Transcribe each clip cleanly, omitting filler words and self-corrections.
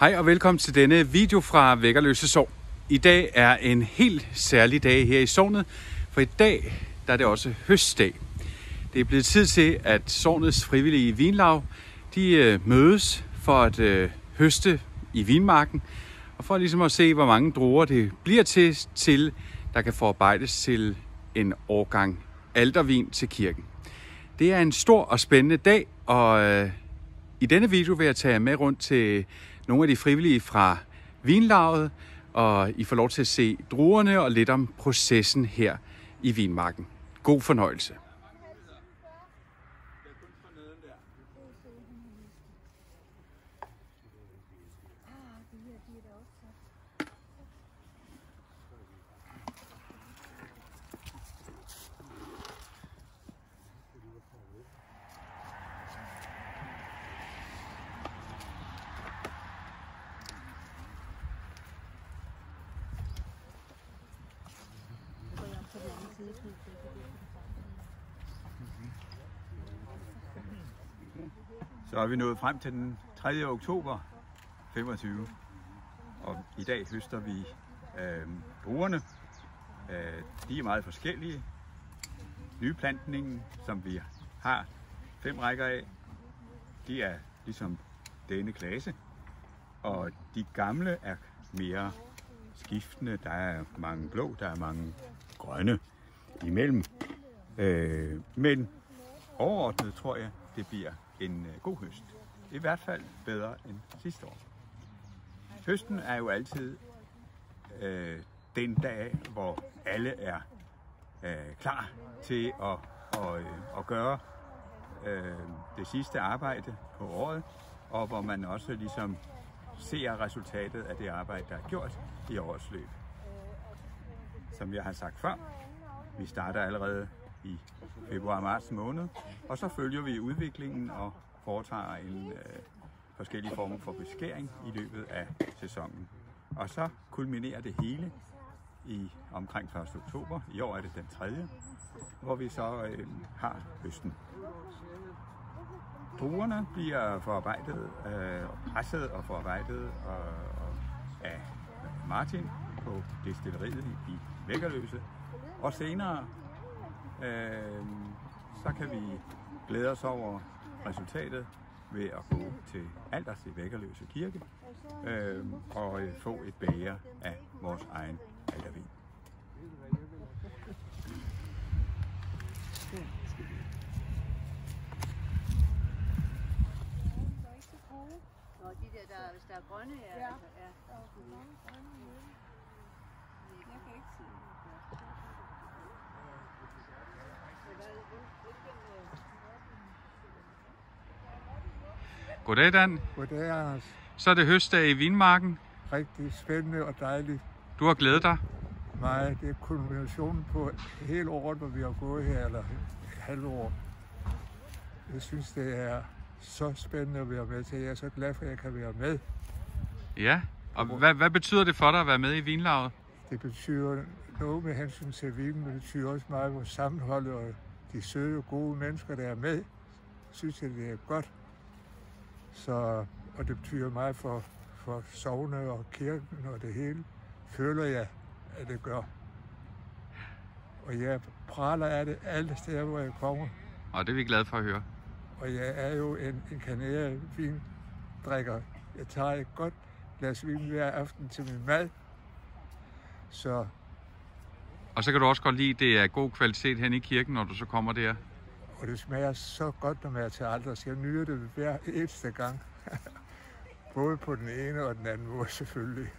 Hej og velkommen til denne video fra Væggerløse Sogn. I dag er en helt særlig dag her i sognet, for i dag der er det også høstdag. Det er blevet tid til, at sognets frivillige vinlaug de mødes for at høste i vinmarken, og for ligesom at se, hvor mange druer det bliver til der kan forarbejdes til en årgang altervin til kirken. Det er en stor og spændende dag, og i denne video vil jeg tage med rundt til nogle af de frivillige fra vinlauget, og I får lov til at se druerne og lidt om processen her i vinmarken. God fornøjelse. Så er vi nået frem til den 3. oktober 25, og i dag høster vi druerne. De er meget forskellige. Nyplantningen, som vi har 5 rækker af, de er ligesom denne klasse, og de gamle er mere skiftende. Der er mange blå, der er mange grønne imellem. Men overordnet tror jeg, det bliver en god høst. I hvert fald bedre end sidste år. Høsten er jo altid den dag, hvor alle er klar til at gøre det sidste arbejde på året, og hvor man også ligesom ser resultatet af det arbejde, der er gjort i årets løb. Som jeg har sagt før, vi starter allerede i februar-marts måned, og så følger vi udviklingen og foretager en forskellige former for beskæring i løbet af sæsonen. Og så kulminerer det hele i omkring 1. oktober. I år er det den 3., hvor vi så har høsten. Druerne bliver forarbejdet, presset og forarbejdet af Martin på destilleriet i Væggerløse. Og senere så kan vi glæde os over resultatet ved at gå til Alters i Væggerløse Kirke og få et bæger af vores egen altervin. Hvis der er grønne, ja. Der er mange grønne med. Jeg kan ikke se det. Goddag, Dan. Goddag, Anders. Så er det høstdag i vinmarken. Rigtig spændende og dejligt. Du har glædet dig. Nej, det er kulminationen på hele året, hvor vi har gået her, eller halvår. Jeg synes, det er så spændende at være med til. Jeg er så glad for, at jeg kan være med. Ja, og hvad betyder det for dig at være med i vinlauget? Det betyder noget med hensyn til vinen, men det betyder også meget vores sammenhold og de søde og gode mennesker, der er med. Jeg synes, det er godt. Og det betyder meget for sogne og kirken og det hele, føler jeg, at det gør. Og jeg praler af det alle steder, hvor jeg kommer. Og det er vi glade for at høre. Og jeg er jo en kaneret vindrikker. Jeg tager et godt glas vin hver aften til min mad. Og så kan du også godt lide, at det er god kvalitet hen i kirken, når du så kommer der. Og det smager så godt, når man er til Alters. Jeg nyder det hver eneste gang. Både på den ene og den anden måde, selvfølgelig.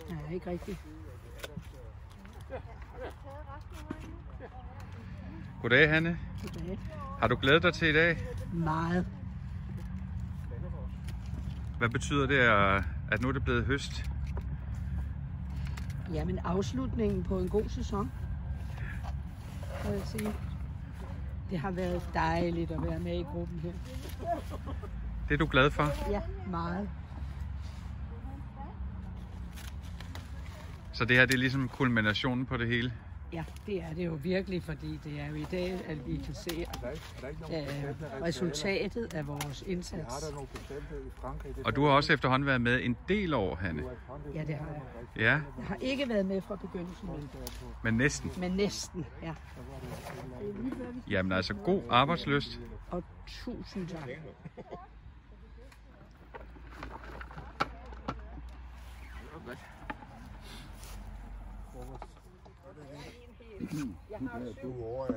Ja, ikke rigtigt. Goddag, Hanne. Goddag. Har du glædet dig til i dag? Meget. Hvad betyder det, at nu er det blevet høst? Jamen, afslutningen på en god sæson, kan jeg sige. Det har været dejligt at være med i gruppen her. Det er du glad for? Ja, meget. Så det her, det er ligesom kulminationen på det hele? Ja, det er det jo virkelig, fordi det er jo i dag, at vi kan se resultatet af vores indsats. Og du har også efterhånden været med en del år, Hanne. Ja, det har jeg. Ja, Jeg har ikke været med fra begyndelsen, men næsten. men næsten, ja. Jamen altså, god arbejdslyst. Og tusind tak. Du over,